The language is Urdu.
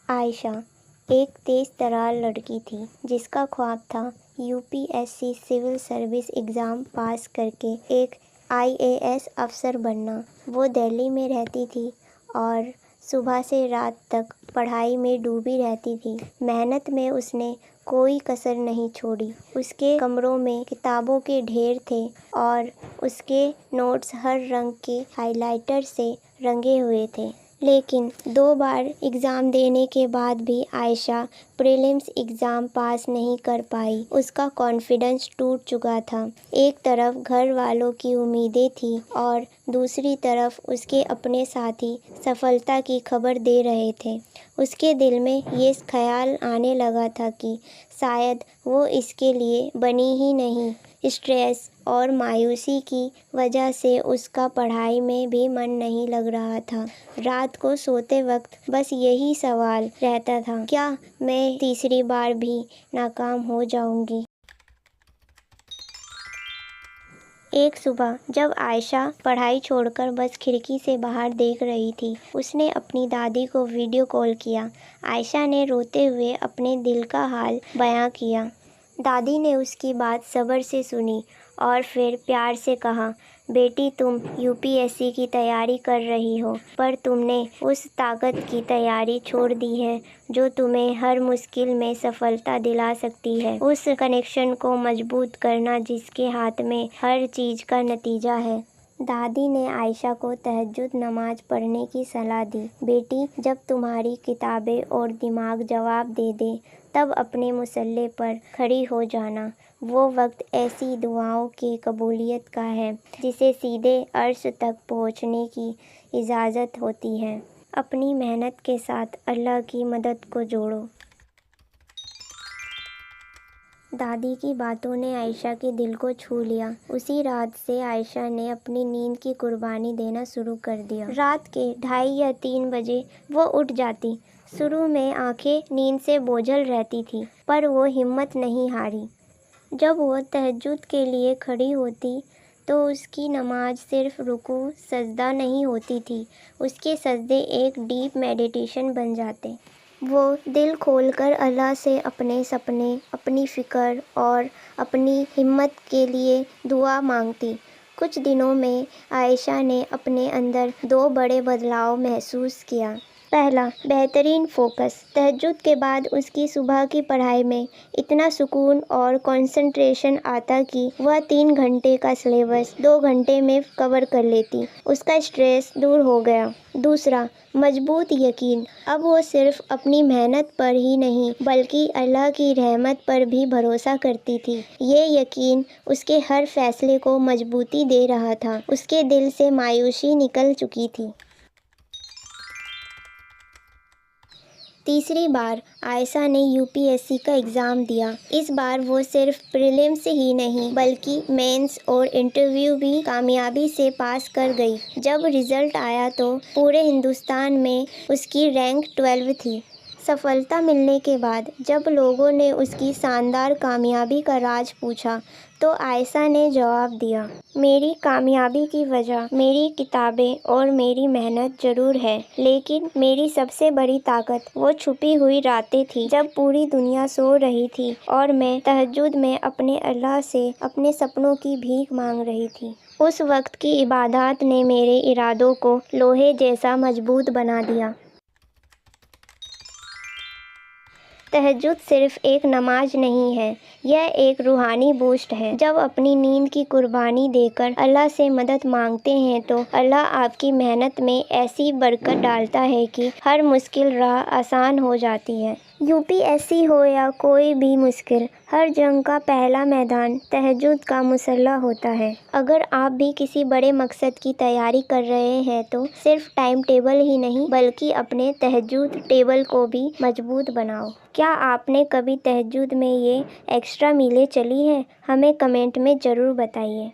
عائشہ ایک تیز ترار لڑکی تھی جس کا خواب تھا UPSC civil service exam pass کر کے ایک IAS افسر بننا۔ وہ دہلی میں رہتی تھی اور صبح سے رات تک پڑھائی میں ڈوبی رہتی تھی۔ محنت میں اس نے کوئی کسر نہیں چھوڑی۔ اس کے کمروں میں کتابوں کے ڈھیر تھے اور اس کے نوٹس ہر رنگ کے ہائی لائٹر سے رنگے ہوئے تھے۔ لیکن 2 بار ایگزام دینے کے بعد بھی عائشہ پریلیمز ایگزام پاس نہیں کر پائی۔ اس کا کانفیڈنس ٹوٹ چکا تھا۔ ایک طرف گھر والوں کی امیدیں تھیں اور دوسری طرف اس کے اپنے ساتھی سفلتا کی خبر دے رہے تھے۔ اس کے دل میں یہ خیال آنے لگا تھا کہ شاید وہ اس کے لیے بنی ہی نہیں۔ اسٹریس اور مایوسی کی وجہ سے اس کا پڑھائی میں بھی من نہیں لگ رہا تھا۔ رات کو سوتے وقت بس یہی سوال رہتا تھا، کیا میں تیسری بار بھی ناکام ہو جاؤں گی؟ ایک صبح جب عائشہ پڑھائی چھوڑ کر بس کھڑکی سے باہر دیکھ رہی تھی، اس نے اپنی دادی کو ویڈیو کال کیا۔ عائشہ نے روتے ہوئے اپنے دل کا حال بیان کیا۔ دادی نے اس کی بات صبر سے سنی اور پھر پیار سے کہا، بیٹی تم UPSC کی تیاری کر رہی ہو، پر تم نے اس طاقت کی تیاری چھوڑ دی ہے جو تمہیں ہر مشکل میں سفلتا دلا سکتی ہے۔ اس کنیکشن کو مضبوط کرنا جس کے ہاتھ میں ہر چیز کا نتیجہ ہے۔ دادی نے عائشہ کو تہجد نماز پڑھنے کی صلاح دی۔ بیٹی جب تمہاری کتابیں اور دماغ جواب دے دے تب اپنے مسلح پر کھڑی ہو جانا۔ وہ وقت ایسی دعاؤں کی قبولیت کا ہے جسے سیدھے عرش تک پہنچنے کی اجازت ہوتی ہے۔ اپنی محنت کے ساتھ اللہ کی مدد کو جوڑو۔ دادی کی باتوں نے عائشہ کے دل کو چھو لیا۔ اسی رات سے عائشہ نے اپنی نیند کی قربانی دینا شروع کر دیا۔ رات کے 2:30 یا 3 بجے وہ اٹھ جاتی۔ شروع میں آنکھیں نیند سے بوجھل رہتی تھیں، پر وہ ہمت نہیں ہاری۔ جب وہ تہجد کے لیے کھڑی ہوتی تو اس کی نماز صرف رکوع سجدہ نہیں ہوتی تھی، اس کے سجدے ایک ڈیپ میڈیٹیشن بن جاتے۔ وہ دل کھول کر اللہ سے اپنے سپنے، اپنی فکر اور اپنی ہمت کے لیے دعا مانگتی۔ کچھ دنوں میں عائشہ نے اپنے اندر 2 بڑے بدلاؤ محسوس کیا۔ پہلا، بہترین فوکس۔ تہجد کے بعد اس کی صبح کی پڑھائی میں اتنا سکون اور کنسنٹریشن آتا کہ وہ 3 گھنٹے کا سلیبس 2 گھنٹے میں کور کر لیتی۔ اس کا اسٹریس دور ہو گیا۔ دوسرا، مضبوط یقین۔ اب وہ صرف اپنی محنت پر ہی نہیں بلکہ اللہ کی رحمت پر بھی بھروسہ کرتی تھی۔ یہ یقین اس کے ہر فیصلے کو مضبوطی دے رہا تھا۔ اس کے دل سے مایوسی نکل چکی تھی۔ تیسری بار عائشہ نے UPSC کا ایگزام دیا۔ اس بار وہ صرف پریلیمز ہی نہیں بلکہ مینس اور انٹرویو بھی کامیابی سے پاس کر گئی۔ جب رزلٹ آیا تو پورے ہندوستان میں اس کی رینک 12 تھی۔ سفلتا ملنے کے بعد جب لوگوں نے اس کی شاندار کامیابی کا راز پوچھا تو عائشہ نے جواب دیا، میری کامیابی کی وجہ میری کتابیں اور میری محنت ضرور ہے، لیکن میری سب سے بڑی طاقت وہ چھپی ہوئی راتیں تھیں جب پوری دنیا سو رہی تھی اور میں تہجد میں اپنے اللہ سے اپنے سپنوں کی بھیک مانگ رہی تھی۔ اس وقت کی عبادات نے میرے ارادوں کو لوہے جیسا مضبوط بنا دیا۔ تہجد صرف ایک نماز نہیں ہے، یہ ایک روحانی بوسٹ ہے۔ جب اپنی نیند کی قربانی دے کر اللہ سے مدد مانگتے ہیں تو اللہ آپ کی محنت میں ایسی برکت ڈالتا ہے کہ ہر مشکل راہ آسان ہو جاتی ہے۔ UPSC ہو یا کوئی بھی مشکل، ہر جنگ کا پہلا میدان تہجد کا مصلی ہوتا ہے۔ اگر آپ بھی کسی بڑے مقصد کی تیاری کر رہے ہیں تو صرف ٹائم ٹیبل ہی نہیں بلکہ اپنے تہجد ٹیبل کو بھی مضبوط بناؤ۔ کیا آپ نے کبھی تہجد میں یہ ایکسٹرا میلیں چلی ہیں؟ ہمیں کمنٹ میں ضرور بتائیے۔